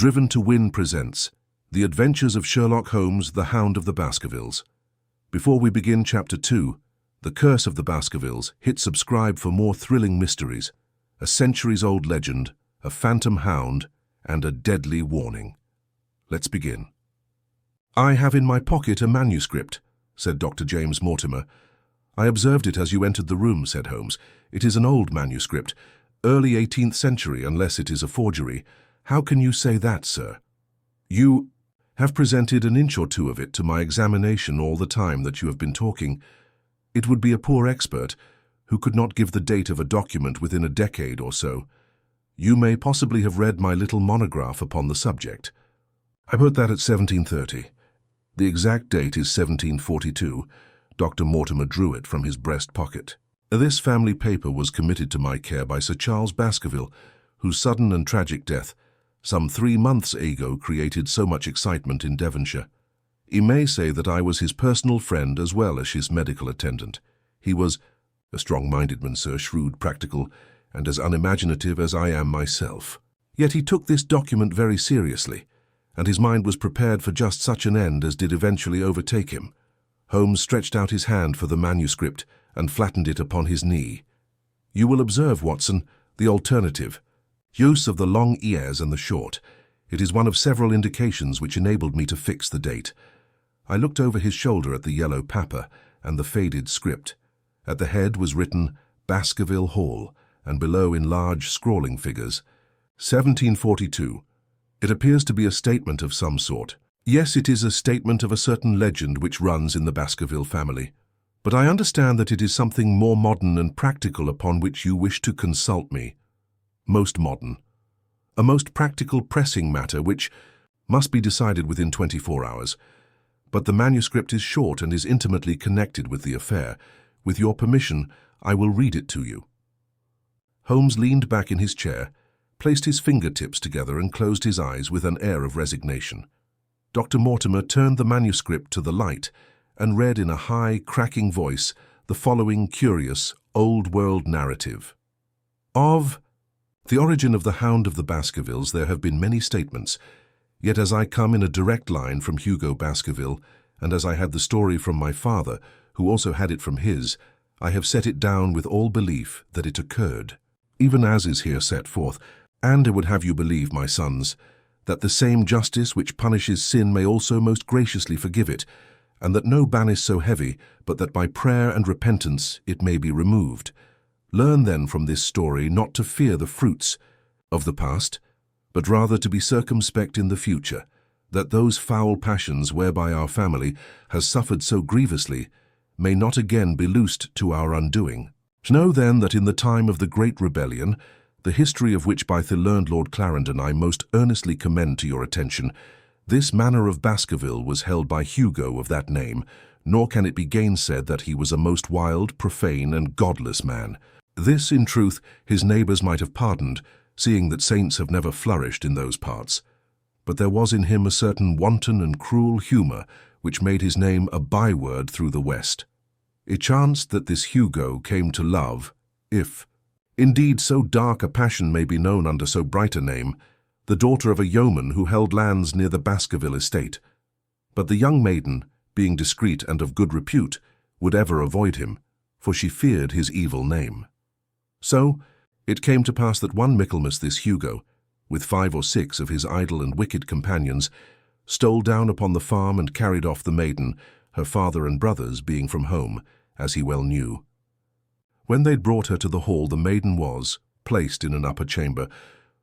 Driven to Win presents The Adventures of Sherlock Holmes, the Hound of the Baskervilles. Before we begin Chapter 2, The Curse of the Baskervilles, hit subscribe for more thrilling mysteries, a centuries-old legend, a phantom hound, and a deadly warning. Let's begin. "I have in my pocket a manuscript," said Dr. James Mortimer. "I observed it as you entered the room," said Holmes. "It is an old manuscript, early 18th century, unless it is a forgery. How can you say that, sir? You have presented an inch or two of it to my examination all the time that you have been talking. It would be a poor expert who could not give the date of a document within a decade or so. You may possibly have read my little monograph upon the subject. I put that at 1730. The exact date is 1742. Dr. Mortimer drew it from his breast pocket. This family paper was committed to my care by Sir Charles Baskerville, whose sudden and tragic death some 3 months ago created so much excitement in Devonshire. You may say that I was his personal friend as well as his medical attendant. He was a strong-minded man, sir, shrewd, practical, and as unimaginative as I am myself. Yet he took this document very seriously, and his mind was prepared for just such an end as did eventually overtake him." Holmes stretched out his hand for the manuscript and flattened it upon his knee. "You will observe, Watson, the alternative. Use of the long ears and the short. It is one of several indications which enabled me to fix the date." I looked over his shoulder at the yellow paper and the faded script. At the head was written Baskerville Hall, and below in large scrawling figures, 1742. It appears to be a statement of some sort. Yes, it is a statement of a certain legend which runs in the Baskerville family. But I understand that it is something more modern and practical upon which you wish to consult me. Most modern. A most practical, pressing matter which must be decided within 24 hours. But the manuscript is short and is intimately connected with the affair. With your permission, I will read it to you." Holmes leaned back in his chair, placed his fingertips together and closed his eyes with an air of resignation. Dr. Mortimer turned the manuscript to the light and read in a high, cracking voice the following curious, old-world narrative. Of the origin of the Hound of the Baskervilles there have been many statements, yet as I come in a direct line from Hugo Baskerville, and as I had the story from my father, who also had it from his, I have set it down with all belief that it occurred, even as is here set forth, and I would have you believe, my sons, that the same justice which punishes sin may also most graciously forgive it, and that no ban is so heavy, but that by prayer and repentance it may be removed. Learn then from this story not to fear the fruits of the past, but rather to be circumspect in the future, that those foul passions whereby our family has suffered so grievously may not again be loosed to our undoing. Know then that in the time of the Great Rebellion, the history of which by the learned Lord Clarendon I most earnestly commend to your attention, this manor of Baskerville was held by Hugo of that name, nor can it be gainsaid that he was a most wild, profane, and godless man. This, in truth, his neighbours might have pardoned, seeing that saints have never flourished in those parts. But there was in him a certain wanton and cruel humour which made his name a byword through the West. It chanced that this Hugo came to love, if indeed so dark a passion may be known under so bright a name, the daughter of a yeoman who held lands near the Baskerville estate. But the young maiden, being discreet and of good repute, would ever avoid him, for she feared his evil name. So it came to pass that one Michaelmas this Hugo, with 5 or 6 of his idle and wicked companions, stole down upon the farm and carried off the maiden, her father and brothers being from home, as he well knew. When they'd brought her to the hall, the maiden was placed in an upper chamber,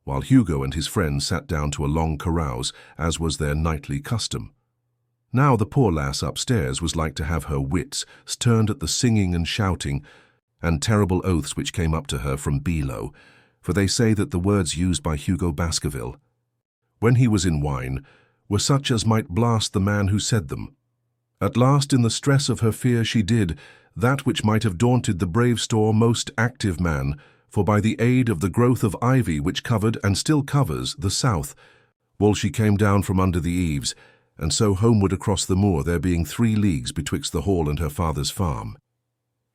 while Hugo and his friends sat down to a long carouse, as was their nightly custom. Now the poor lass upstairs was like to have her wits turned at the singing and shouting, and terrible oaths which came up to her from below, for they say that the words used by Hugo Baskerville, when he was in wine, were such as might blast the man who said them. At last, in the stress of her fear, she did that which might have daunted the brave store most active man, for by the aid of the growth of ivy which covered and still covers the south wall she came down from under the eaves, and so homeward across the moor, there being 3 leagues betwixt the hall and her father's farm.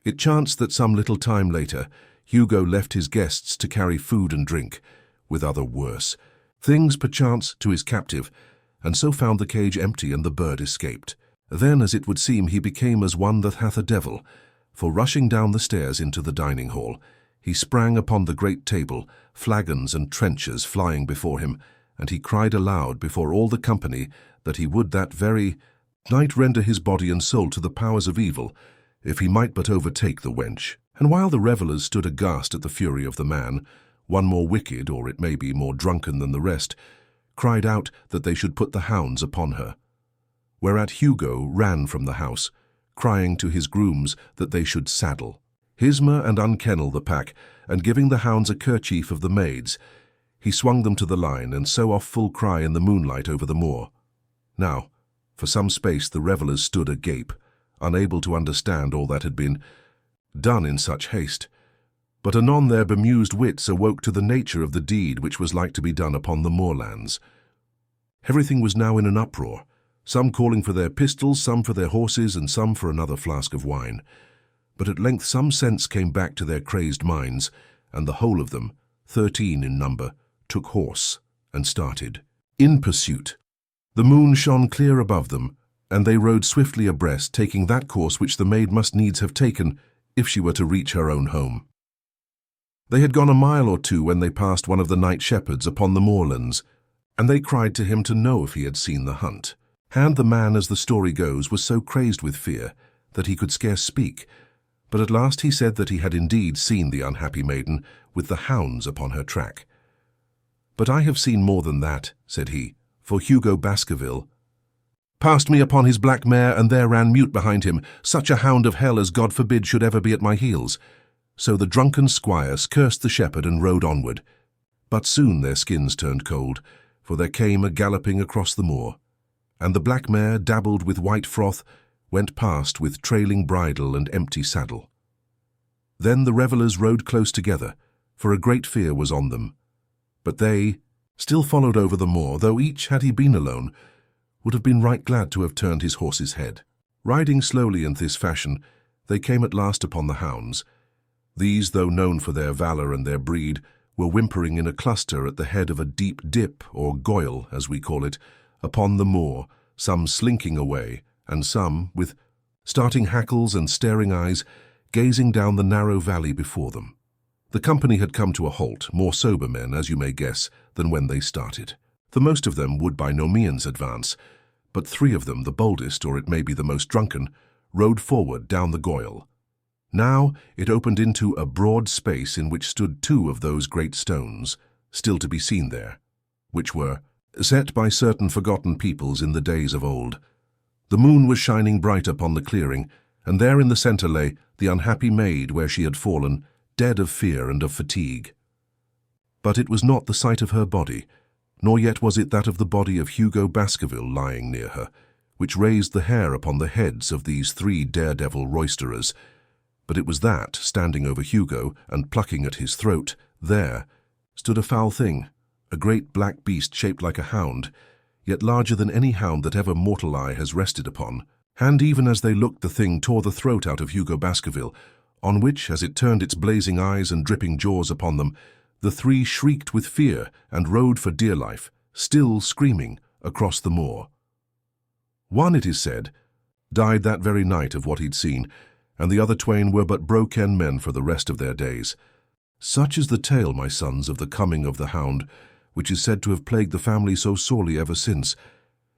It chanced that some little time later, Hugo left his guests to carry food and drink, with other worse, things perchance to his captive, and so found the cage empty and the bird escaped. Then, as it would seem, he became as one that hath a devil, for rushing down the stairs into the dining hall, he sprang upon the great table, flagons and trenchers flying before him, and he cried aloud before all the company that he would that very night render his body and soul to the powers of evil, if he might but overtake the wench. And while the revellers stood aghast at the fury of the man, one more wicked, or it may be more drunken than the rest, cried out that they should put the hounds upon her. Whereat Hugo ran from the house, crying to his grooms that they should saddle, Hismer and unkennel the pack, and giving the hounds a kerchief of the maids, he swung them to the line, and so off full cry in the moonlight over the moor. Now, for some space the revellers stood agape, unable to understand all that had been done in such haste. But anon their bemused wits awoke to the nature of the deed which was like to be done upon the moorlands. Everything was now in an uproar, some calling for their pistols, some for their horses, and some for another flask of wine. But at length some sense came back to their crazed minds, and the whole of them, 13 in number, took horse and started in pursuit. The moon shone clear above them, and they rode swiftly abreast, taking that course which the maid must needs have taken if she were to reach her own home. They had gone a mile or two when they passed one of the night shepherds upon the moorlands, and they cried to him to know if he had seen the hunt. And the man, as the story goes, was so crazed with fear that he could scarce speak, but at last he said that he had indeed seen the unhappy maiden with the hounds upon her track. "But I have seen more than that," said he, "for Hugo Baskerville passed me upon his black mare, and there ran mute behind him such a hound of hell as God forbid should ever be at my heels." So the drunken squires cursed the shepherd and rode onward. But soon their skins turned cold, for there came a galloping across the moor, and the black mare, dabbled with white froth, went past with trailing bridle and empty saddle. Then the revellers rode close together, for a great fear was on them. But they still followed over the moor, though each, had he been alone, would have been right glad to have turned his horse's head. Riding slowly in this fashion, they came at last upon the hounds. These, though known for their valour and their breed, were whimpering in a cluster at the head of a deep dip, or goyle, as we call it, upon the moor, some slinking away, and some, with starting hackles and staring eyes, gazing down the narrow valley before them. The company had come to a halt, more sober men, as you may guess, than when they started. The most of them would by no means advance, but 3 of them, the boldest, or it may be the most drunken, rode forward down the goyle. Now it opened into a broad space in which stood 2 of those great stones, still to be seen there, which were set by certain forgotten peoples in the days of old. The moon was shining bright upon the clearing, and there in the centre lay the unhappy maid where she had fallen, dead of fear and of fatigue. But it was not the sight of her body, nor yet was it that of the body of Hugo Baskerville lying near her, which raised the hair upon the heads of these 3 daredevil roisterers, but it was that, standing over Hugo and plucking at his throat, there stood a foul thing, a great black beast shaped like a hound, yet larger than any hound that ever mortal eye has rested upon. And even as they looked, the thing tore the throat out of Hugo Baskerville, on which, as it turned its blazing eyes and dripping jaws upon them, the 3 shrieked with fear and rode for dear life, still screaming, across the moor. One, it is said, died that very night of what he'd seen, and the other 2 were but broken men for the rest of their days. Such is the tale, my sons, of the coming of the hound, which is said to have plagued the family so sorely ever since.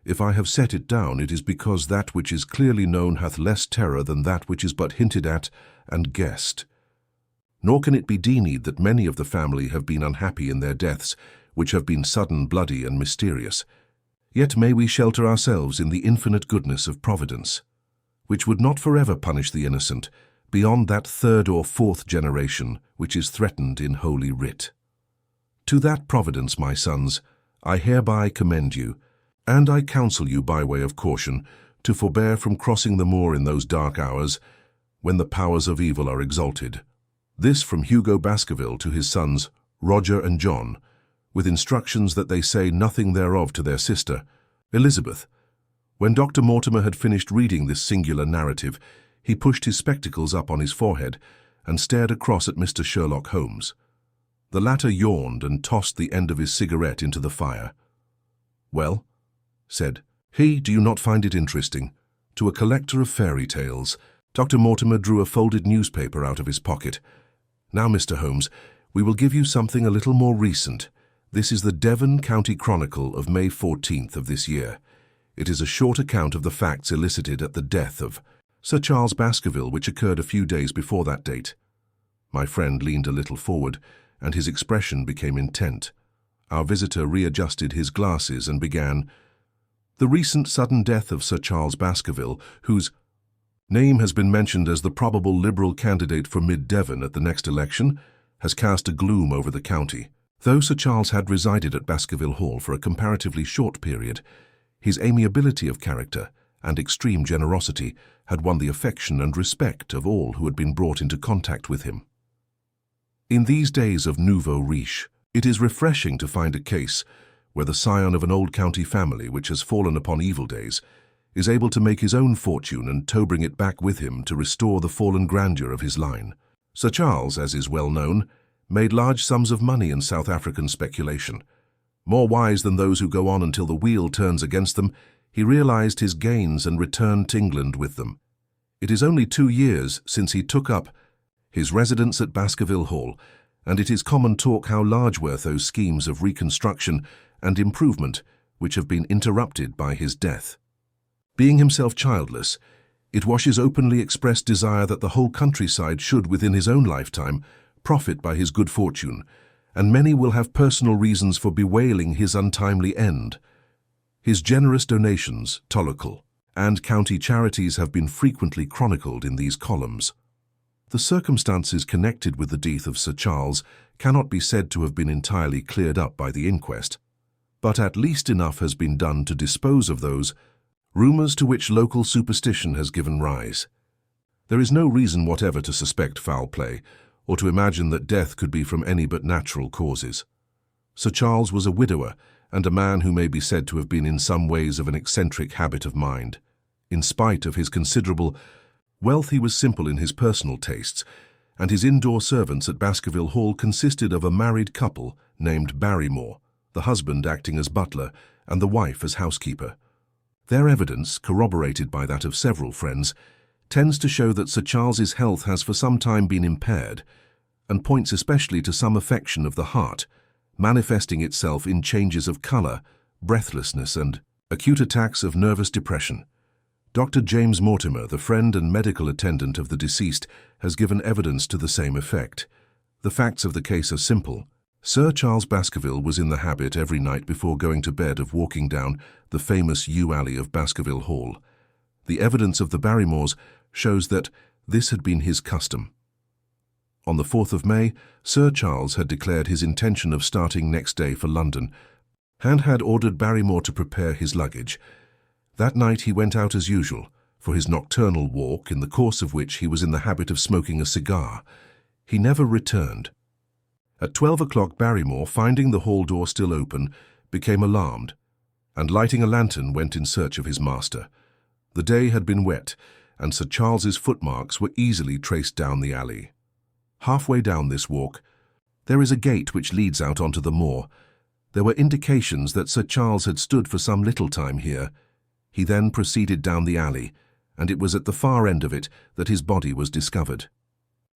If I have set it down, it is because that which is clearly known hath less terror than that which is but hinted at and guessed. Nor can it be denied that many of the family have been unhappy in their deaths, which have been sudden, bloody, and mysterious. Yet may we shelter ourselves in the infinite goodness of Providence, which would not forever punish the innocent, beyond that 3rd or 4th generation which is threatened in Holy Writ. To that Providence, my sons, I hereby commend you, and I counsel you by way of caution to forbear from crossing the moor in those dark hours when the powers of evil are exalted. This from Hugo Baskerville to his sons Roger and John, with instructions that they say nothing thereof to their sister, Elizabeth. When Dr. Mortimer had finished reading this singular narrative, he pushed his spectacles up on his forehead and stared across at Mr. Sherlock Holmes. The latter yawned and tossed the end of his cigarette into the fire. "Well," said he, "do you not find it interesting? To a collector of fairy tales." Dr. Mortimer drew a folded newspaper out of his pocket. "Now, Mr. Holmes, we will give you something a little more recent. This is the Devon County Chronicle of May 14th of this year. It is a short account of the facts elicited at the death of Sir Charles Baskerville, which occurred a few days before that date." My friend leaned a little forward, and his expression became intent. Our visitor readjusted his glasses and began, "The recent sudden death of Sir Charles Baskerville, whose name has been mentioned as the probable Liberal candidate for Mid-Devon at the next election, has cast a gloom over the county. Though Sir Charles had resided at Baskerville Hall for a comparatively short period, his amiability of character and extreme generosity had won the affection and respect of all who had been brought into contact with him. In these days of nouveau riche, it is refreshing to find a case where the scion of an old county family which has fallen upon evil days is able to make his own fortune and tow bring it back with him to restore the fallen grandeur of his line. Sir Charles, as is well known, made large sums of money in South African speculation. More wise than those who go on until the wheel turns against them, he realized his gains and returned to England with them. It is only 2 years since he took up his residence at Baskerville Hall, and it is common talk how large were those schemes of reconstruction and improvement which have been interrupted by his death. Being himself childless, it was his openly expressed desire that the whole countryside should, within his own lifetime, profit by his good fortune, and many will have personal reasons for bewailing his untimely end. His generous donations, Tolokal, and county charities have been frequently chronicled in these columns. The circumstances connected with the death of Sir Charles cannot be said to have been entirely cleared up by the inquest, but at least enough has been done to dispose of those rumours to which local superstition has given rise. There is no reason whatever to suspect foul play, or to imagine that death could be from any but natural causes. Sir Charles was a widower, and a man who may be said to have been in some ways of an eccentric habit of mind. In spite of his considerable wealth, he was simple in his personal tastes, and his indoor servants at Baskerville Hall consisted of a married couple named Barrymore, the husband acting as butler and the wife as housekeeper. Their evidence, corroborated by that of several friends, tends to show that Sir Charles's health has for some time been impaired, and points especially to some affection of the heart, manifesting itself in changes of colour, breathlessness, and acute attacks of nervous depression. Dr. James Mortimer, the friend and medical attendant of the deceased, has given evidence to the same effect. The facts of the case are simple. Sir Charles Baskerville was in the habit every night before going to bed of walking down the famous yew alley of Baskerville Hall. The evidence of the Barrymores shows that this had been his custom. On the 4th of May, Sir Charles had declared his intention of starting next day for London, and had ordered Barrymore to prepare his luggage. That night he went out as usual, for his nocturnal walk, in the course of which he was in the habit of smoking a cigar. He never returned. At 12 o'clock, Barrymore, finding the hall door still open, became alarmed, and lighting a lantern went in search of his master. The day had been wet, and Sir Charles's footmarks were easily traced down the alley. Halfway down this walk, there is a gate which leads out onto the moor. There were indications that Sir Charles had stood for some little time here. He then proceeded down the alley, and it was at the far end of it that his body was discovered.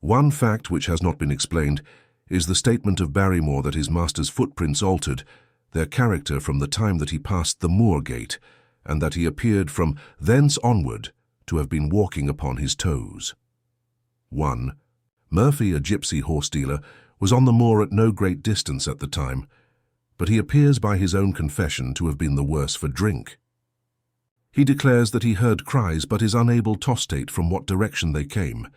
One fact which has not been explained is the statement of Barrymore that his master's footprints altered their character from the time that he passed the moor gate, and that he appeared from thence onward to have been walking upon his toes. 1. Murphy, a gypsy horse dealer, was on the moor at no great distance at the time, but he appears by his own confession to have been the worse for drink. He declares that he heard cries but is unable to state from what direction they came.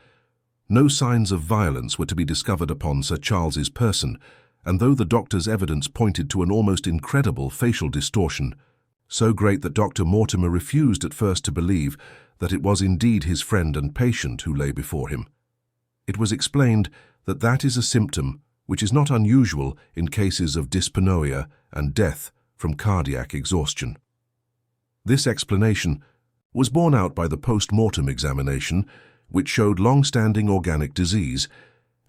No signs of violence were to be discovered upon Sir Charles's person, and though the doctor's evidence pointed to an almost incredible facial distortion, so great that Dr. Mortimer refused at first to believe that it was indeed his friend and patient who lay before him, it was explained that that is a symptom which is not unusual in cases of dyspnoea and death from cardiac exhaustion. This explanation was borne out by the post-mortem examination, which showed long-standing organic disease,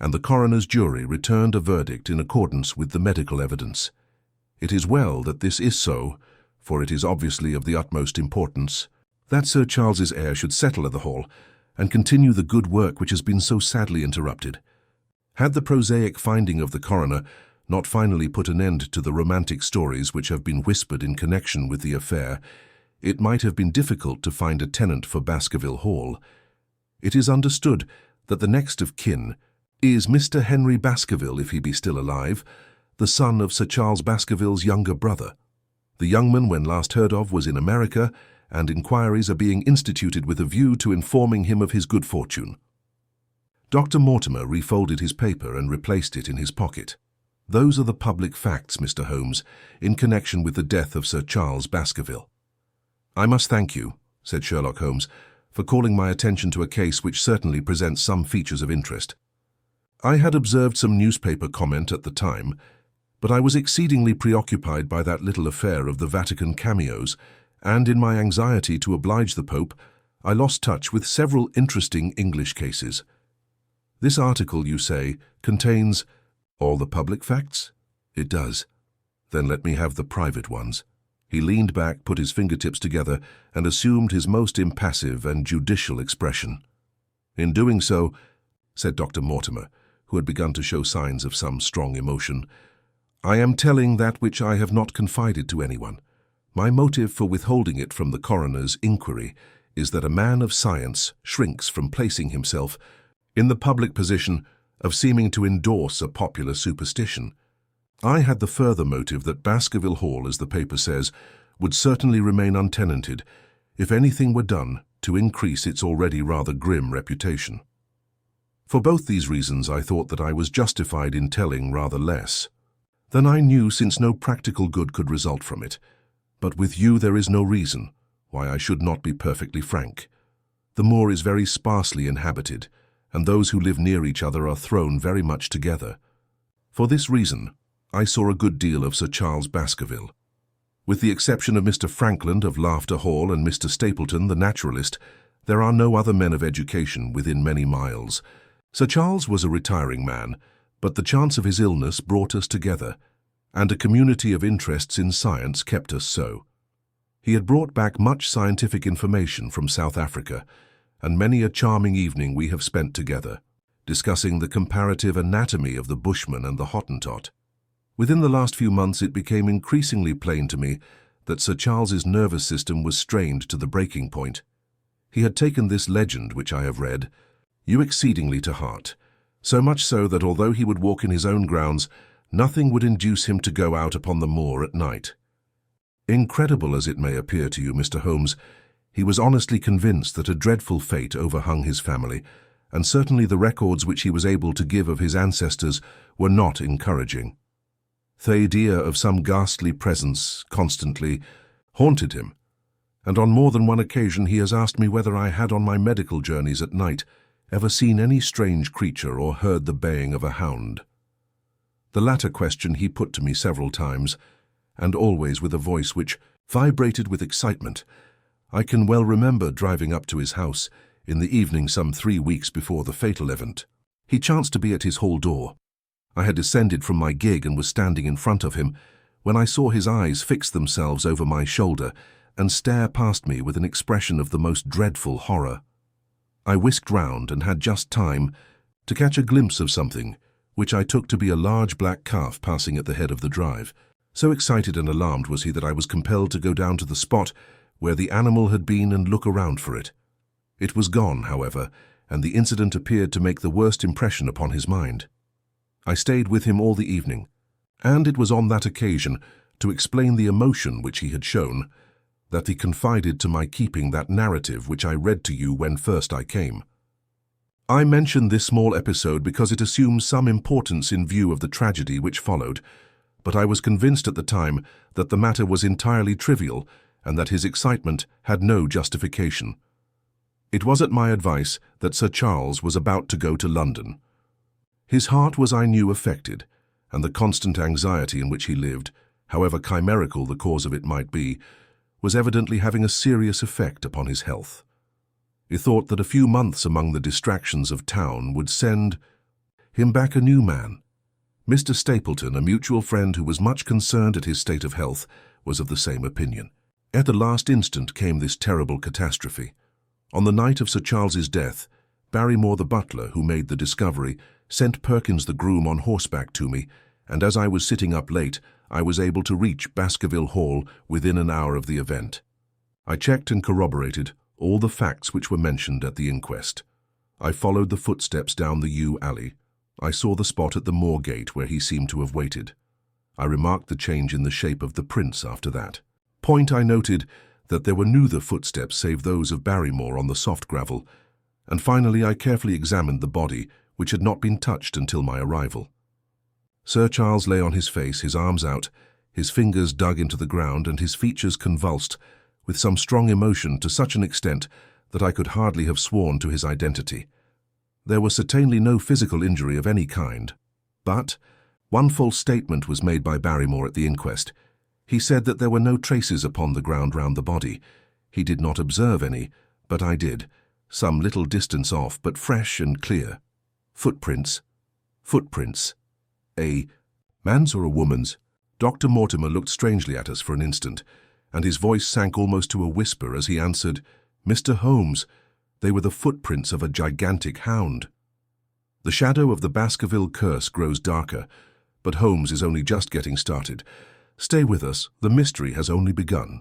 and the coroner's jury returned a verdict in accordance with the medical evidence. It is well that this is so, for it is obviously of the utmost importance that Sir Charles's heir should settle at the Hall and continue the good work which has been so sadly interrupted. Had the prosaic finding of the coroner not finally put an end to the romantic stories which have been whispered in connection with the affair, it might have been difficult to find a tenant for Baskerville Hall. It is understood that the next of kin is Mr. Henry Baskerville, if he be still alive, the son of Sir Charles Baskerville's younger brother. The young man, when last heard of, was in America, and inquiries are being instituted with a view to informing him of his good fortune. Dr. Mortimer refolded his paper and replaced it in his pocket. Those are the public facts, Mr. Holmes, in connection with the death of Sir Charles Baskerville. I must thank you, said Sherlock Holmes, for calling my attention to a case which certainly presents some features of interest. I had observed some newspaper comment at the time, but I was exceedingly preoccupied by that little affair of the Vatican cameos, and in my anxiety to oblige the Pope, I lost touch with several interesting English cases. This article, you say, contains all the public facts? It does. Then let me have the private ones. He leaned back, put his fingertips together, and assumed his most impassive and judicial expression. In doing so, said Dr. Mortimer, who had begun to show signs of some strong emotion, I am telling that which I have not confided to anyone. My motive for withholding it from the coroner's inquiry is that a man of science shrinks from placing himself in the public position of seeming to endorse a popular superstition. I had the further motive that Baskerville Hall, as the paper says, would certainly remain untenanted if anything were done to increase its already rather grim reputation. For both these reasons I thought that I was justified in telling rather less than I knew, since no practical good could result from it. But with you there is no reason why I should not be perfectly frank. The moor is very sparsely inhabited, and those who live near each other are thrown very much together. For this reason, I saw a good deal of Sir Charles Baskerville. With the exception of Mr. Frankland of Laughter Hall and Mr. Stapleton, the naturalist, there are no other men of education within many miles. Sir Charles was a retiring man, but the chance of his illness brought us together, and a community of interests in science kept us so. He had brought back much scientific information from South Africa, and many a charming evening we have spent together, discussing the comparative anatomy of the Bushman and the Hottentot. Within the last few months it became increasingly plain to me that Sir Charles's nervous system was strained to the breaking point. He had taken this legend, which I have read, exceedingly to heart, so much so that although he would walk in his own grounds, nothing would induce him to go out upon the moor at night. Incredible as it may appear to you, Mr. Holmes, he was honestly convinced that a dreadful fate overhung his family, and certainly the records which he was able to give of his ancestors were not encouraging. The idea of some ghastly presence constantly haunted him, and on more than one occasion he has asked me whether I had on my medical journeys at night ever seen any strange creature or heard the baying of a hound. The latter question he put to me several times, and always with a voice which vibrated with excitement. I can well remember driving up to his house in the evening some 3 weeks before the fatal event. He chanced to be at his hall door. I had descended from my gig and was standing in front of him, when I saw his eyes fix themselves over my shoulder and stare past me with an expression of the most dreadful horror. I whisked round and had just time to catch a glimpse of something, which I took to be a large black calf passing at the head of the drive. So excited and alarmed was he that I was compelled to go down to the spot where the animal had been and look around for it. It was gone, however, and the incident appeared to make the worst impression upon his mind. I stayed with him all the evening, and it was on that occasion, to explain the emotion which he had shown, that he confided to my keeping that narrative which I read to you when first I came. I mention this small episode because it assumes some importance in view of the tragedy which followed, but I was convinced at the time that the matter was entirely trivial and that his excitement had no justification. It was at my advice that Sir Charles was about to go to London. His heart was, I knew, affected, and the constant anxiety in which he lived, however chimerical the cause of it might be, was evidently having a serious effect upon his health. He thought that a few months among the distractions of town would send Him back a new man. Mr. Stapleton, a mutual friend who was much concerned at his state of health, was of the same opinion. At the last instant came this terrible catastrophe. On the night of Sir Charles's death, Barrymore the butler, who made the discovery, sent Perkins the groom on horseback to me, and as I was sitting up late, I was able to reach Baskerville Hall within an hour of the event. I checked and corroborated all the facts which were mentioned at the inquest. I followed the footsteps down the yew alley. I saw the spot at the moor gate where he seemed to have waited. I remarked the change in the shape of the prints after that. I noted that there were neither footsteps save those of Barrymore on the soft gravel, and finally I carefully examined the body, which had not been touched until my arrival. Sir Charles lay on his face, his arms out, his fingers dug into the ground and his features convulsed with some strong emotion to such an extent that I could hardly have sworn to his identity. There was certainly no physical injury of any kind, but one false statement was made by Barrymore at the inquest. He said that there were no traces upon the ground round the body. He did not observe any, but I did, some little distance off, but fresh and clear. Footprints. Footprints. A man's or a woman's? Dr. Mortimer looked strangely at us for an instant, and his voice sank almost to a whisper as he answered, "Mr. Holmes, they were the footprints of a gigantic hound." The shadow of the Baskerville curse grows darker, but Holmes is only just getting started. Stay with us, the mystery has only begun.